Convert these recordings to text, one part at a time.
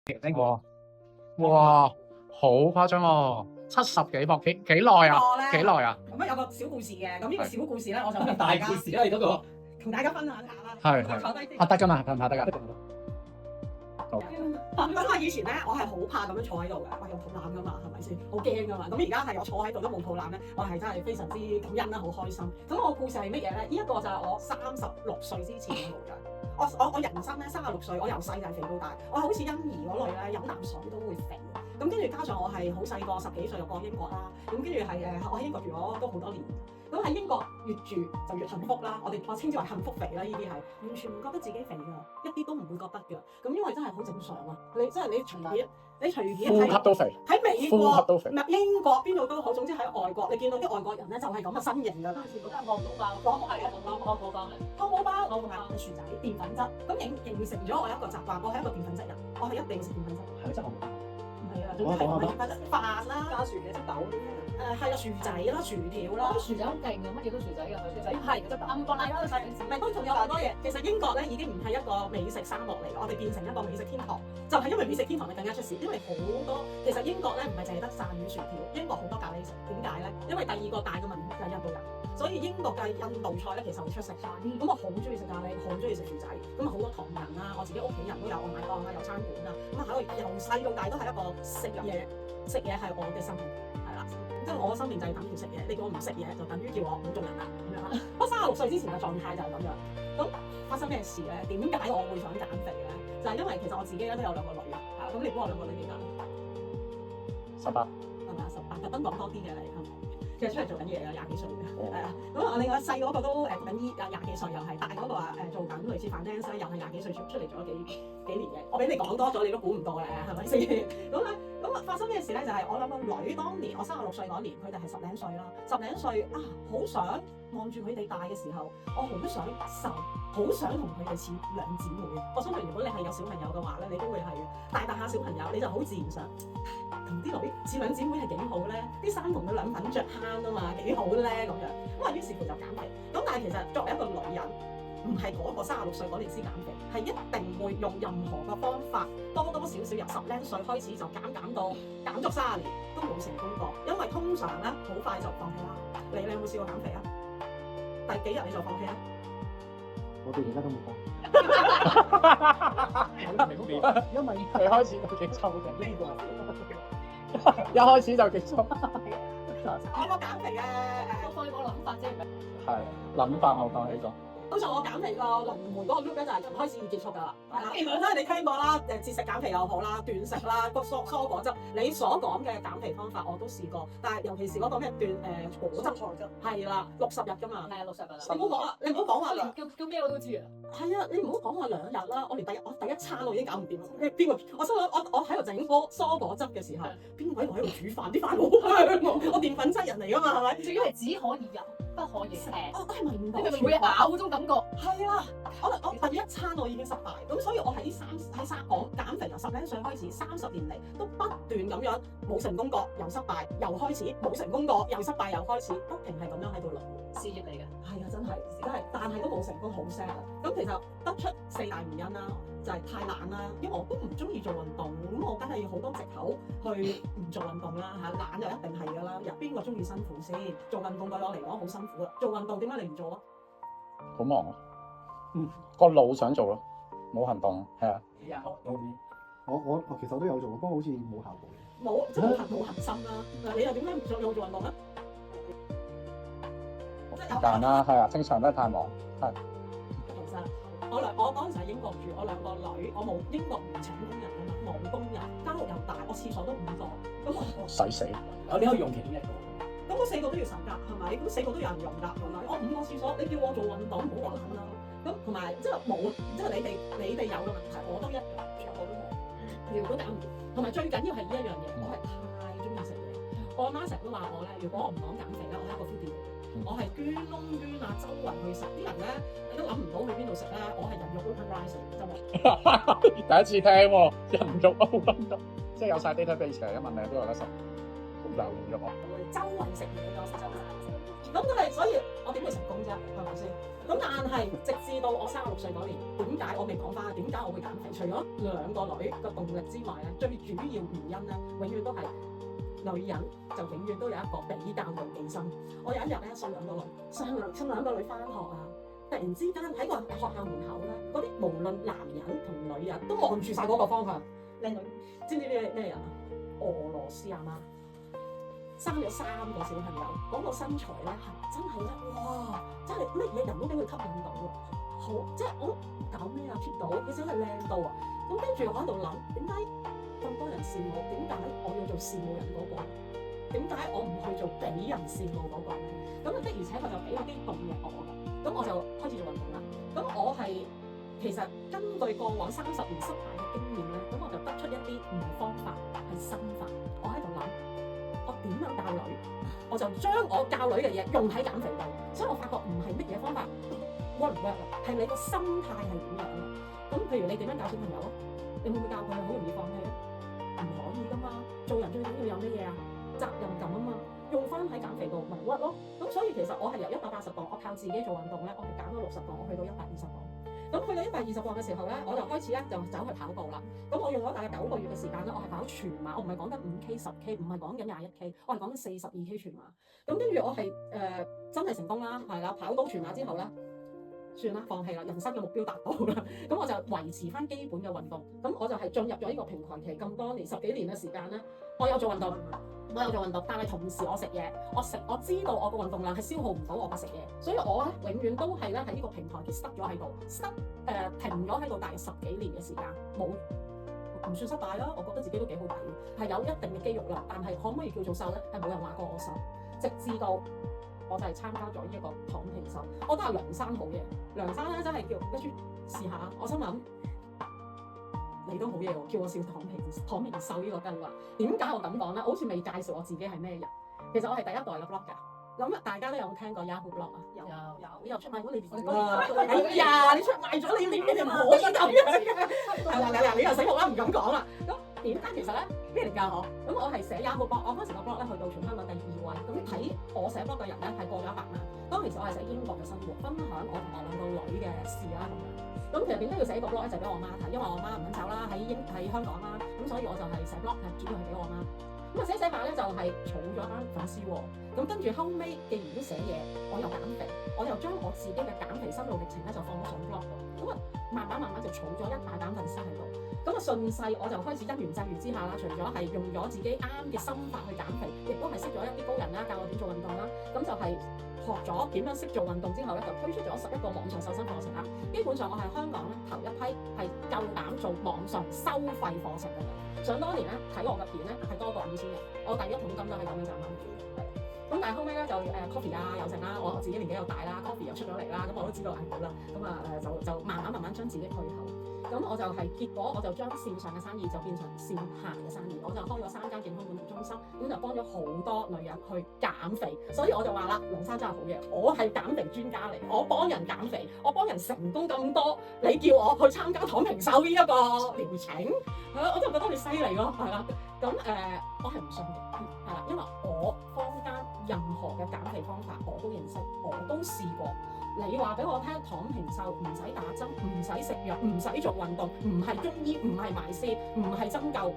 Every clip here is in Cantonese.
哇哇，好誇張喎！70幾磅，幾耐啊？幾耐啊？咁有個小故事嘅，咁呢個小故事咧，我就同大故事啦，你嗰個同大家分享下啦。係坐低先。得㗎嘛？拍得㗎。咁啊，以前咧，我係好怕咁樣坐喺度嘅，喂，有肚腩㗎嘛，係咪先？好驚㗎嘛。咁而家係我坐喺度都冇肚腩咧，我係真係非常之感恩啦，好開心。咁我故事係乜嘢咧？呢一個就係我36歲之前嘅模樣。我人生咧36歲，我由細就係肥到大，我係好似嬰兒嗰類咧，飲啖水都會肥。咁跟住加上我係好細個10幾歲就過英國啦，咁跟住係我喺英國住咗都好多年。咁喺英國越住就越幸福啦，我稱之為幸福肥啦，呢啲係完全唔覺得自己肥㗎，一啲都唔會覺得㗎。咁因為真係好正常啊，你隨便呼吸都肥，喺美國呼吸都肥，唔係英國邊度都好，總之喺外國你見到啲外國人咧就係咁嘅身形㗎啦。全部都係漢堡包，漢堡包嚟，漢堡包同埋薯仔澱粉質，咁形成咗我一個習慣，我係一個澱粉質人，我係一定要食澱粉質。係真係唔係啊，總之係澱粉質飯啦，加薯嘅汁豆啲係啊，薯仔啦、薯條啦。薯仔好勁㗎，乜嘢都薯仔㗎，薯仔係汁豆。啱講啦，唔係都仲有好多嘢。其實英國咧已經唔係一個美食沙漠嚟嘅，我哋變成一個美食天堂。就係因為美食天堂，你更加出事。因為好多其實英國咧唔係淨係得汕魚薯條，英國好多咖喱食。點解咧？因為第二個大嘅民族就係印度人，所以英國嘅印度菜咧其實好出色。咁我好中意食咖喱，好中意食薯仔。咁啊好多唐人啦，我自己屋企人都有我買檔啦，有餐館啦。咁啊喺度由細到大都係一個食嘢係我嘅生命，係啦。即係我嘅生命就係等於食嘢，你叫我唔食嘢就等於叫我唔好做人啦咁樣啦。我36歲之前嘅狀態就係咁樣。咁發生咩事咧？點解我會想減肥咧？就係因為其實我自己咧都有2個女啊。咁你估我2個女幾大18，係咪啊？18，特登講多啲嘅你係咪？其實出嚟做緊嘢㗎，20幾歲嘅，係啊。咁啊，另外細嗰個都讀緊醫，20幾歲又係，大嗰個做緊類似 finance 又係20幾歲出嚟做咗幾年嘅。我俾你講多咗，你都估唔到嘅，係咪先？咁啊，發生咩事咧？就係我2個女，當年我36歲嗰年，佢哋係10零歲啦，10零歲啊，好想望住佢哋大嘅時候，我好想瘦，好想同佢哋似兩姊妹。我相信如果你係有小朋友嘅話咧，你都會係嘅。大下小朋友，你就好自然想同啲女似兩姊妹係幾好咧？啲衫同佢兩份着慳啊嘛，幾好咧咁樣。咁啊，於是乎就減肥。咁但係其實作為一個女人，唔係嗰個36歲嗰年先減肥，係一定會用任何嘅方法，多少由10零歲開始就減到減足30年都冇成功過。因為通常咧好快就放棄啦。你有冇試過減肥啊？第幾日你就放棄啊？我到而家都冇放。因為佢開始就極瘦嘅呢個，一開始就極瘦。我個減肥嘅我放個諗法啫。係諗法，我講起個。通常我減肥個輪迴嗰個 loop 咧就係從開始結束㗎啦，係啦。咁所以你聽過啦，節食減肥又好啦，斷食啦，個蔬果汁，你所講嘅減肥方法我都試過，但係尤其是嗰個咩果汁菜汁，係啦，60日㗎嘛。係啊，60日啦。你唔好講啊，你唔好講話叫咩我都知啊。係啊，你唔好講話2日啦，我連第一餐我已經搞唔掂啦。邊個？我心諗我喺度整蔬果汁嘅時候，邊個喺度煮飯？啲飯好香喎，我澱粉質人嚟㗎嘛，係咪？仲要係只可以飲，不可以吃。我係明白。你咪每日咬嗰種感覺。係啊，我第一餐我已經失敗，咁所以我喺我減肥由10零歲開始，30年嚟都不斷咁樣冇成功過，又失敗，又開始冇成功過，又失敗，又開始，不停係咁樣喺度輪迴。事業嚟嘅。係啊，真係，但係都冇成功，好 sad 啊！咁其實得出4大原因啦，就係太懶啦，因為我都唔中意做運動，咁我梗係要好多藉口去唔做運動啦嚇，懶就一定係㗎啦。有邊個中意辛苦先？做運動對我嚟講好辛苦啊！做運動點解你唔做啊？好忙啊！個腦想做咯，冇行動，係啊。我其實我都有做，不過好似冇效果。冇，即係冇恒心啦。嗱，你又點解唔做運動咧？時間啦，係啊，正常都係太忙，係。其實我嗰陣時喺英國住，我2個女，我冇英國唔請工人㗎嘛，冇工人，間屋又大，我廁所都5個，咁我使死。你可以用其中1個。咁嗰4個都要神㗎，係咪？咁4個都有人用㗎，係咪？我5個廁所，你叫我做運動，唔好玩啦。咁同埋即係冇，即係你哋有嘅問題，我都一樣，全部都冇，條都搞唔掂。同埋最緊要係呢一樣嘢，我係太中意食嘢。我阿媽成日都話我咧，如果我唔講減肥咧，我係一個 foodie。我係捐窿捐啊，周圍去食。啲人咧，你都諗唔到去邊度食咧。我係人肉 open rice 真係。第一次聽喎，人肉 open rice，即係有晒 database 嘅，一問你都有得食。好有用啊！周圍食嘢㗎，我食周圍食。咁都係，所以我點會成功啫？係咪先？咁但係直至到我36歲嗰年，點解我未講翻？點解我會減肥？除咗兩個女嘅動力之外咧，最主要原因咧，永遠都係女人就永遠都有一個比較妒忌心。我有一日咧送兩個女翻學啊，突然之間喺個學校門口咧，嗰啲無論男人同女人都望住晒嗰個方向。靚女，知唔知咩人啊？俄羅斯阿媽。生咗3個小朋友，嗰個身材咧係真係咧，哇！真係乜嘢人都俾佢吸引到喎，好即係我搞咩啊 keep 到，佢真係靚到啊！咁跟住我喺度諗，點解咁多人羨慕？點解我要做羨慕人嗰個？點解我唔去做俾人羨慕嗰個咧？咁的而且確就俾咗啲動力我嘅，咁我就開始做運動啦。咁我係其實根據過往30年失敗嘅經驗咧，咁我就得出一啲唔係方法，係心法。我喺度諗。我點樣教女，我就將我教女嘅嘢用喺減肥度，所以我發覺唔係乜嘢方法 work 唔 work 啦，係你個心態係點樣啊？咁譬如你點樣教小朋友啊？你會唔會教佢好容易放棄啊？唔可以噶嘛，做人最緊要有乜嘢啊？責任感啊嘛，用翻喺減肥度咪 work 咯。咁所以其實我係由180磅，我靠自己做運動咧，我係減咗60磅，我去到120磅。咁去到120磅嘅時候咧，我就開始咧就走去跑步啦。咁我用咗大概9個月嘅時間咧，我係跑全馬，我唔係講緊5K、10K，唔係講緊21K，我係講緊42K 全馬。咁跟住我係真係成功啦，係啦，跑到全馬之後咧，算啦，放棄啦，人生嘅目標達到啦。咁我就維持翻基本嘅運動。咁我就係進入咗呢個平台期咁多年10幾年嘅時間咧，我有做運動。但係同時我食嘢，我知道我個運動量係消耗唔到我嘅食嘢，所以我咧永遠都係咧喺呢個平台期塞咗喺度，停咗喺度大約10幾年嘅時間，唔算失敗啦，我覺得自己都幾好睇嘅，係有一定嘅肌肉量，但係可唔可以叫做瘦咧？係冇人話過我瘦，直至到我就係參加咗呢一個躺平瘦，我覺得係梁生好嘢，梁生咧真係叫跟住試下，我心諗。你都好嘢喎，叫我笑躺平瘦呢個計劃。點解我咁講咧？我好似未介紹我自己係咩人。其實我係第一代嘅 blog 㗎。咁大家都有冇聽過 Yahoo blog 啊？有。你又出賣咗你哋啦！哎呀，你出賣咗你哋唔可以咁樣嘅。係啦，你又死我啦，唔敢講啦。咁點解其實咧咩嚟㗎？咁我係寫 Yahoo blog，我嗰時個 blog 咧去到全香港第2位。咁睇我寫 blog 嘅人咧係過咗100萬。當其實我係寫英國嘅生活，分享我同我2個女嘅事啦咁樣。咁其實點解要寫呢個 blog 咧？就係俾我媽睇，因為我媽唔肯走啦，喺香港啦，咁所以我就係寫 blog 係主要係俾我媽。咁寫下咧就係儲咗班粉絲喎。咁跟住後尾，既然都寫嘢，我又減肥，我又將我自己嘅減肥心路歷程咧就放咗上 blog 度。咁啊，慢慢就儲咗一大班粉絲喺度。咁啊，順勢我就開始因緣際遇之下啦，除咗係用咗自己啱嘅心法去減肥，亦都係識咗一啲高人啦，教我點做運動啦。咁就係學咗點樣識做運動之後咧，就推出咗11個網上瘦身課程啦。基本上我係香港咧頭一批係夠膽做網上收費課程嘅人。想當年咧睇我嘅片咧係多過5000人，我第一桶金都係咁樣賺翻嚟。咁但係後尾咧就coffee 啊又成啦，我自己年紀又大啦 ，coffee 又出咗嚟啦，咁我都知道係好啦。咁就慢慢將自己退後。咁我就結果我就將線上嘅生意就變成線下嘅生意，我就開咗3間健康管理中心，咁就幫咗好多女人去減肥，所以我就話啦，梁生真係好嘢，我係減肥專家嚟，我幫人減肥，我幫人成功咁多，你叫我去參加躺平瘦呢一個療程，係啦，我就覺得你犀利咯，係啦，咁我係唔信嘅，係啦，因為我坊間任何嘅減肥方法我都認識，我都試過。你話俾我聽，躺平瘦唔使打針，唔使食藥，唔使做運動，唔係中醫，唔係埋線，唔係針灸，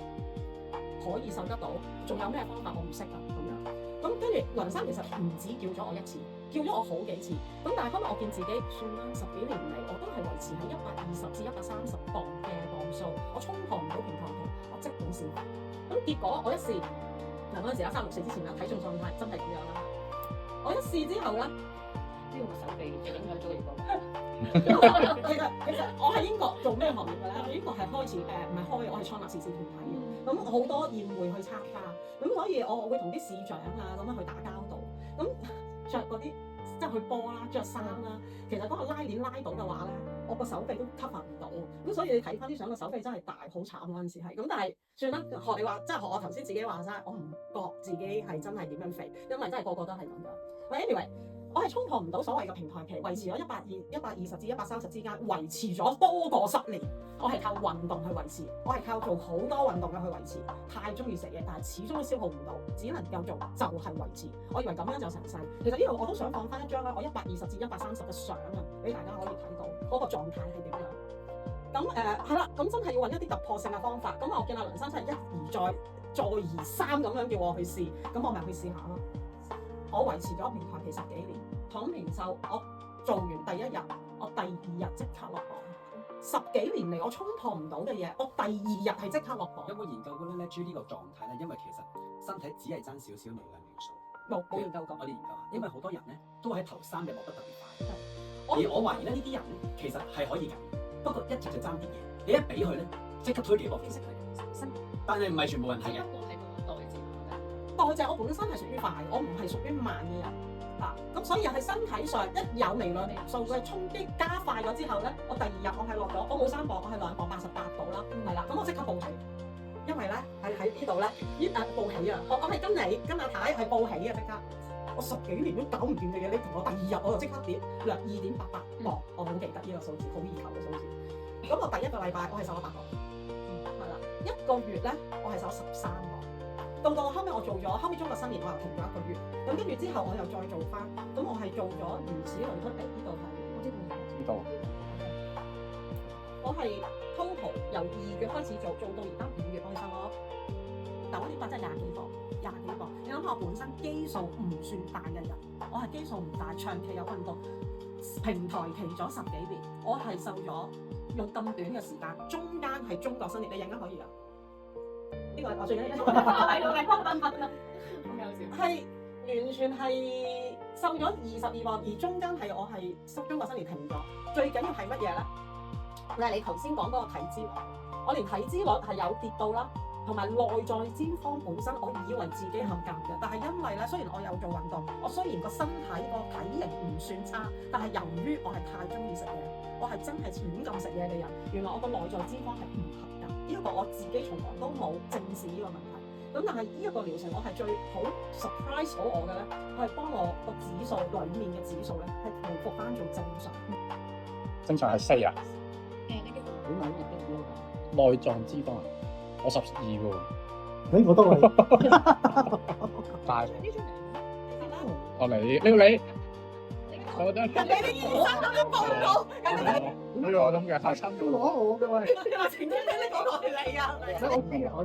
可以瘦得到。仲有咩方法我唔識啊？咁樣咁跟住梁生其實唔止叫咗我1次，叫咗我好幾次。咁但係後尾我見自己算啦，10幾年嚟我都係維持喺120至130磅嘅磅數，我衝破唔到平台期，我即管試。咁結果我一試，嗱嗰陣時36歲之前啦，體重狀態真係咁樣啦。我一試之後咧。呢個手臂影響咗你個。其實我喺英國做咩行業嘅咧？我英國係開始唔係開，我係創立時事團體嘅。咁好多宴會去參加，咁所以我會同啲市長啊咁樣去打交道。咁着嗰啲即係去波啦，着衫啦。其實嗰個拉鏈拉到嘅話咧，我個手臂都 cover 唔到。咁所以你睇翻啲相，個手臂真係大，好慘嗰陣時係。咁但係算啦，學你話，即係學我頭先自己話齋，我唔覺自己係真係點樣肥，因為真係個個都係咁樣。But anyway。我係衝破唔到所謂嘅平台期，維持咗120至130之間，維持咗多過10年。我係靠運動去維持，我係靠做好多運動嘅去維持。太中意食嘢，但係始終都消耗唔到，只能夠做就係維持。我以為咁樣就成世。其實呢度我都想放翻一張咧，我120至130嘅相啊，俾大家可以睇到嗰個狀態係點樣。咁係啦，咁真係要揾一啲突破性嘅方法。咁我見阿梁生真係一而再，再而三咁樣叫我去試，咁我咪去試下咯。我維持咗平台期10幾年，躺平秀我做完第1日，我第2日即刻落榜。10幾年嚟我衝破唔到嘅嘢，我第2日係即刻落榜。有冇研究過咧？豬呢個狀態咧，因為其實身體只係爭少少微量元素。冇研究過。我哋研究下，因為好多人咧都喺頭3日落得特別快。而我懷疑咧呢啲人其實係可以㗎，不過一直就爭啲嘢。你一俾佢咧，即刻推幾個飛式嚟。但係唔係全部人係嘅。代謝我本身係屬於快，我唔係屬於慢嘅人啊，咁所以喺身體上一有微量元素嘅衝擊加快咗之後咧，我第2日我係落咗，我冇3磅，我係2磅88度啦，係啦，咁我即刻報喜，因為咧喺呢度咧，報喜啊，我係跟阿太係報喜嘅即刻，我10幾年都搞唔掂嘅嘢，你同我第2日我就即刻跌略2.88磅，我好記得呢個數字，好易求嘅數字。咁我第1個禮拜我係瘦咗8磅，係啦，1個月咧我係瘦13磅。到後尾我做咗，後尾中國新年我又停咗1個月，咁跟住之後我又再做翻，咁我係做咗原始倫敦鼻呢度係，我知道，我係 total 由2月開始做到而家5月，我瘦咗9點8，即係20幾磅。你諗下我本身基數唔算大嘅人，我係基數唔大，長期有運動，平台期咗10幾年，我係瘦咗，用咁短嘅時間，中間係中國新年，你應該可以㗎。呢個我最緊要係完全係瘦咗22磅，而中間係我係中國新年停咗。最緊要係乜嘢咧？就係你頭先講嗰個體脂率，我連體脂率係有跌到啦，同埋內在脂肪本身，我以為自己合格嘅，但係因為咧，雖然我有做運動，我雖然個身體個體型唔算差，但係由於我係太中意食嘢，我係真係亂咁食嘢嘅人，原來我個內在脂肪係唔合格。呢個我自己從來都冇正視呢個問題，咁但係呢一個療程我係最好 surprise 到我嘅咧，佢係幫我個指數裡面嘅指數咧係回復翻做正常。正常係4啊？點解內臟脂肪啊？我12喎。我都係。但係我你我覺得人哋啲醫生咁樣報告，人哋呢個我諗嘅太親攞我嘅喂，前幾日你講過係你啊，我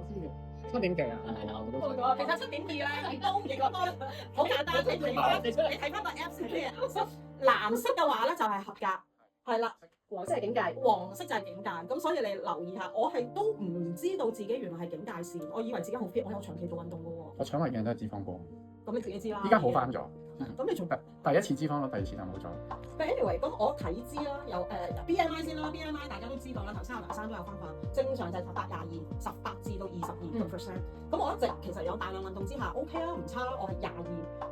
知嘅。 7點幾啊？其實7.2咧係高嘅，好簡單，你睇翻個 Apps 先。藍色嘅話咧就係合格，係啦。黃色係警戒，黃色就係警戒。咁所以你留意下，我係都唔知道自己原來係警戒線，我以為自己好 fit，我有長期做運動嘅喎。我腸胃鏡都係脂肪高。咁你自己知啦。依家好翻咗。咁你做第一次脂肪咯，第2次就冇咗。但 anyway，咁我體脂啦，有BMI 先啦 ，BMI 大家都知道啦，頭先阿梁生都有分享，正常就係18至到22%。咁我一直其實有大量運動之下 OK 啦，唔差啦，我係22。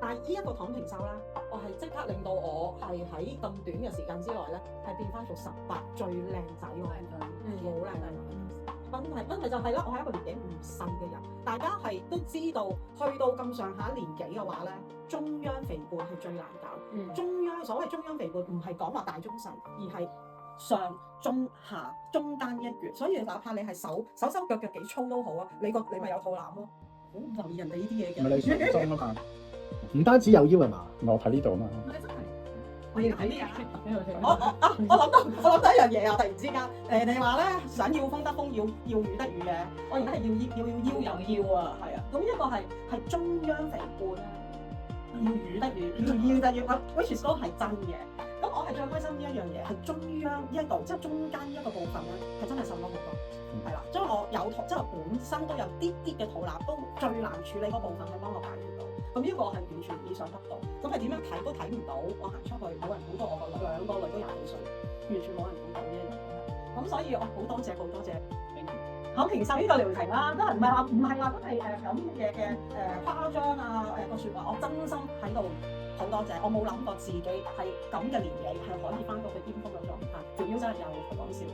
但係呢一個躺平瘦啦，我係即刻令到我係喺咁短嘅時間之內咧，係變翻做18最靚仔喎，好靚仔。問題就係啦，我係一個年紀唔細嘅人，大家係都知道，去到咁上下年紀嘅話咧，中央肥胖係最難搞。所謂中央肥胖唔係講話大中細，而係上中下中間一橛。所以哪怕你係手腳幾粗都好啊，你咪有肚腩咯。好唔留意人哋呢啲嘢嘅。唔係你上身啊嘛？唔單止有腰係嘛？我睇呢度啊嘛。我要睇呢樣。我諗到一樣嘢啊！突然之間，你話咧想要風得風，要雨得雨嘅，我而家係要腰有腰啊，係啊。咁一個係中央肥胖咧，要雨得雨，要得雨，which is 都係真嘅。咁我係最開心呢一樣嘢，係中央呢一度，即係中間呢一個部分咧，係真係瘦咗好多，係啦。將我有肚，即係本身都有啲嘅肚腩，都最難處理嗰部分係幫我解決到。咁呢個係完全意想不到。咁係點樣睇都睇唔到，我行出去冇人估到我個女，2個女都20幾歲，完全冇人估到呢一樣嘢。咁所以我好多謝躺平瘦呢個療程啦，真係唔係話真係有啲嘢嘅誇張啊個説話，我真心喺度好多謝，我冇諗過自己係咁嘅年紀係可以翻到去巔峰嘅狀態，條腰真係有講笑。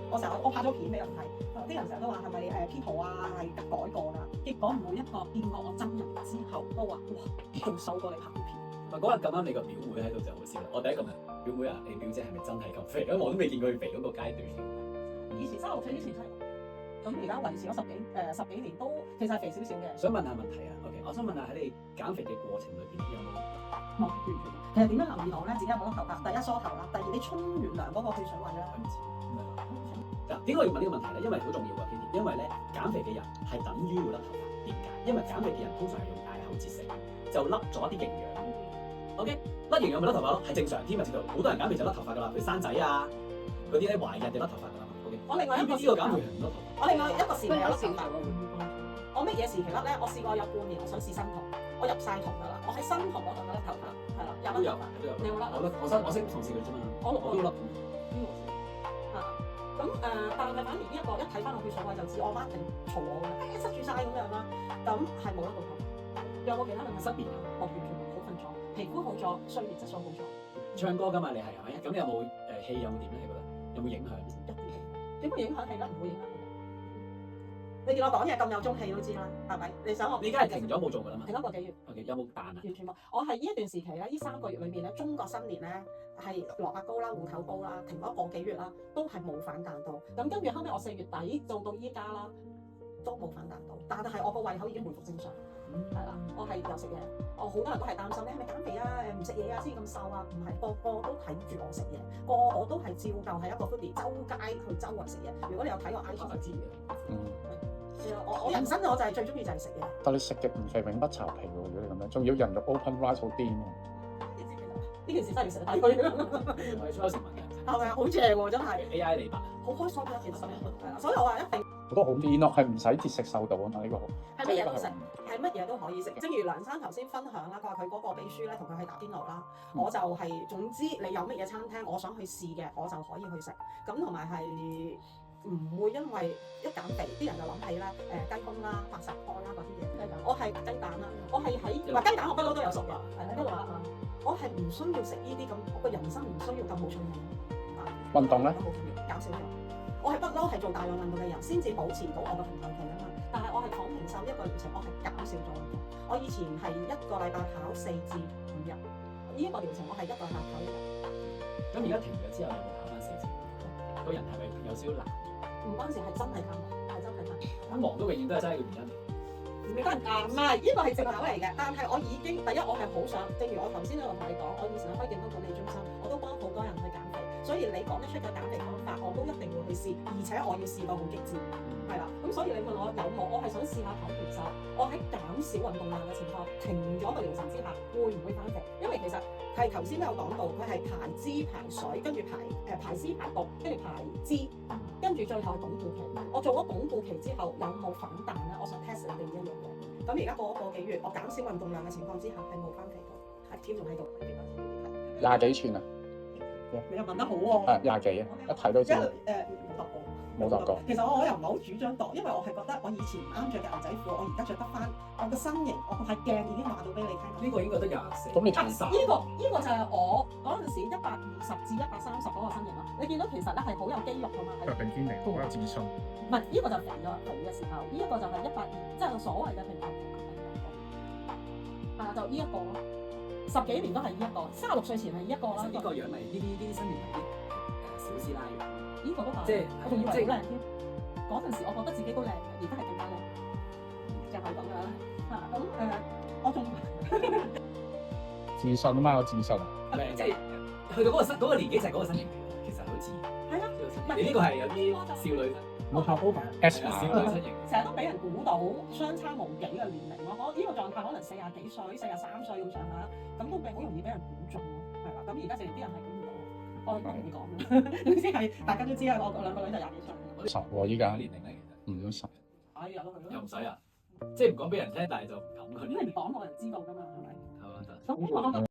我拍咗片俾人睇，啲人成日都話係咪P 圖啊係改過啦，結果每一個見過我真人之後都話哇仲瘦過你拍啲片，嗰日咁啱你個表妹喺度就好笑啦。我第一個問表妹啊，你表姐係咪真係咁肥？因為我都未見過佢肥嗰個階段。以前36歲之前真係咁，而家維持咗十幾年都其實係肥少少嘅。想問下問題啊 ，OK， 我想問下喺你減肥嘅過程裏邊有冇？冇完全。其實點樣留意到咧？自己有冇甩頭髮？第一梳頭啦，第二你沖完涼嗰個汽水位啦。嗱，點解我要問呢個問題咧？因為好重要㗎，因為咧減肥嘅人係等於會甩頭髮。點解？因為減肥嘅人通常係用大口節食，就甩咗一啲營養。OK， 甩營養咪甩頭髮咯，係正常添啊！知道好多人減肥就甩頭髮㗎啦，譬如生仔啊嗰啲咧懷孕就甩頭髮㗎啦。OK， 我另外一個呢個減肥係唔甩頭髮。我另外一個時期有甩頭髮。我乜嘢時期甩咧？我試過有半年我想試新銅，我入晒銅㗎啦，我喺新銅嗰度甩頭髮，係啦，有甩頭髮。你有甩？我識同事佢啫嘛。我都甩。咁但係反而呢一個一睇翻我血水位就知，我媽一定嘈我嘅，塞住晒咁樣啦。咁係冇甩到頭。有冇其他問題？失眠啊，我完全好瞓咗，皮膚好咗，睡眠質素好咗。唱歌㗎嘛，你係咪？咁你有冇氣有冇點咧？你覺得有冇影響？一啲點會影響氣咧？唔會影響。你見我講嘢咁有中氣都知啦，係咪？你想我？你而家係停咗冇做㗎啦嘛？停咗個幾月。OK， 有冇彈啊？完全冇。我係呢一段時期咧，呢3個月裏面咧，中國新年咧係蘿蔔糕啦、芋頭糕啦，停咗個幾月啦，都係冇反彈到。咁跟住後尾我4月底做到依家啦，都冇反彈到。但係我個胃口已經回復正常，係啦。我係有食嘢，我好多人都係擔心你係咪減肥啊？唔食嘢啊先咁瘦啊？唔係，個個都睇住我食嘢，個個都係照舊係一個 foodie，周街去周圍食嘢。如果你有睇我 IG 就知嘅。我人生我就係最中意就係食嘢。但你食極唔肥永不巢皮喎，如果你咁樣，仲要人肉 open rice 好癲喎。呢件事真係要食得睇佢。係初食物嘅。係咪啊？好正喎，真係。AI 嚟吧？好開心嘅一件事，係啦，所以我話一定。我覺得好癲咯，係唔使節食瘦到啊嘛，呢個好。係乜嘢都食，係乜嘢都可以食。正如梁生頭先分享啦，佢話佢嗰個秘書咧同佢去打邊爐啦，我就係總之你有乜嘢餐廳我想去試嘅，我就可以去食。咁同埋係唔會因為一減肥，啲人就諗起咧雞胸啦、白實菜啦嗰啲嘢。我係雞蛋啦，我係喺唔係雞蛋，我不嬲都有食嘅，係啦，一路啦。我係唔需要食呢啲咁，我個人生唔需要咁冇趣味。運動咧？減少咗。我係不嬲係做大量運動嘅人，先至保持到我嘅平衡期啊嘛。但係我係躺平瘦一個療程，我係減少咗運動。我以前係一個禮拜跑4至5日，呢一個療程我係一個禮拜跑1日。咁而家停咗之後，有冇跑翻4至5日？個人係咪有少少難？唔關事，係真係咁，係真係咁。咁忙都永遠都係真係個原因。唔係唔係，呢個係藉口嚟嘅。但係我已經第一，我係好想，正如我頭先都有同你講，我以前喺健康管理中心，我都幫好多人去減肥。所以你講得出嘅減肥方法，我都一定會去試，而且我要試到好極致，係啦。咁所以你問我有冇，我係想試下跑拳手。我喺減少運動量嘅情況，停咗個療程之下，會唔會翻肥？因為其實係頭先都有講到，佢係排脂排水，跟住排脂排毒，跟住排脂，跟住最後係鞏固期。我做咗鞏固期之後，有冇反彈咧？我想 test 你哋一樣嘢。咁而家過咗個幾月，我減少運動量嘅情況之下，係冇翻肥到，係跳仲喺度。20幾寸啊？你又問得好喎。係20幾啊，一睇都知。冇度過。其實我又唔係好主張度，因為我係覺得我以前唔啱着嘅牛仔褲，我而家着得翻，我個身形，我塊鏡已經話到俾你聽。呢個應該得24。咁你睇呢個就係我嗰陣時120至130嗰個身形咯。你見到其實咧係好有肌肉㗎嘛。腳定堅定，好有自信。唔係呢個就肥嘅時候，呢一個就係120，即係所謂嘅平衡。係啊，就呢一個咯。10幾年都係呢一個，36歲前係呢一個啦。呢個樣咪呢啲新年係啲小師奶樣。呢個都係，即係我仲以為好靚添。嗰陣時我覺得自己都靚嘅，而家係更加靚，就係咁樣啦。咁我仲自信啊嘛，我自信。即係去到嗰個年紀就係嗰個身形，其實好似係啊。你呢個係有啲少女，冇拍 over S 碼。少女身形。成日都俾人估到相差無幾嘅年齡咯。我呢個狀態可能40幾歲、43歲咁上下，咁都好容易俾人估中咯。係啦，咁而家成日啲人係估唔到，我唔會講啦。總之係大家都知啊，我兩個女就20幾歲。10喎依家。年齡嚟其實。唔到10。可以入到去咯。又唔使啊，即係唔講俾人聽，但係就唔敢佢。因為唔講冇人知道㗎嘛，係咪？係嘛？咁我